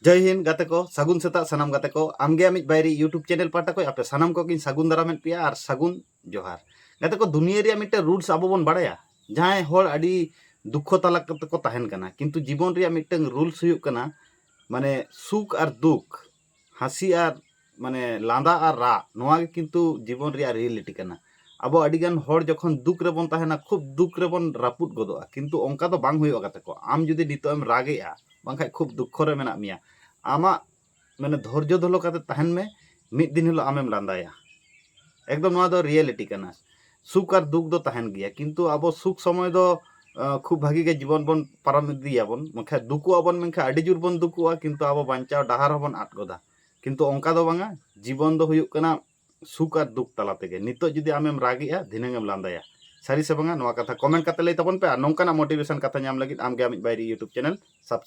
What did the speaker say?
जय हिंद गाते को सगुन सेता सनाम गाते को आमगे अमित बायरी यूट्यूब चैनल पाटा को आपे सनाम को किन सगुन दारामेन पिया और सगुन जोहार गाते को दुनिया रे मिटे रूल्स आबो बन बाड़ाया जहां होड़ अडी दुख तला को तहन कना किंतु जीवन रे मिटे रूल्स हुयुक कना माने सुख और दुख हसी और माने लांदा और रा नोआ किंतु जीवन रे रियलिटी कना अब अडिगान होड़ जखन दुख रे बन तहना खूब दुख रे बन रापुट गदोआ किंतु ओंका तो बांग हुयुआ गाते को आम जुदी नितो एम रागेआ बांखाय खूब दुख रे मेना मिया आमा माने धैर्य धलो काते तहन में मिद दिन हिलो आमेम लांदाया एकदम नोआ दो रियलिटी कना सुख और दुख दो तहन गया किंतु अब सुख समय दो खूब भागी के जीवन बन पारम इदियाबन मखा दुखुआबन मेनखा अडी जुर बन दुखुआ किंतु अब बांचाव डाहार हबन आट गोदा किंतु ओंका दो बांगा जीवन दो हुयुक कना सुख और दुख तला तेगे नितो जुदी आमेम रागेआ धिनंगेम लांदाया सारी से बांगा नोआ कथा कमेंट काते लई तबन पे नोंकाना मोटिवेशन कथा नाम लगित आमगे आमित बायरी यूट्यूब चैनल सब्सक्राइब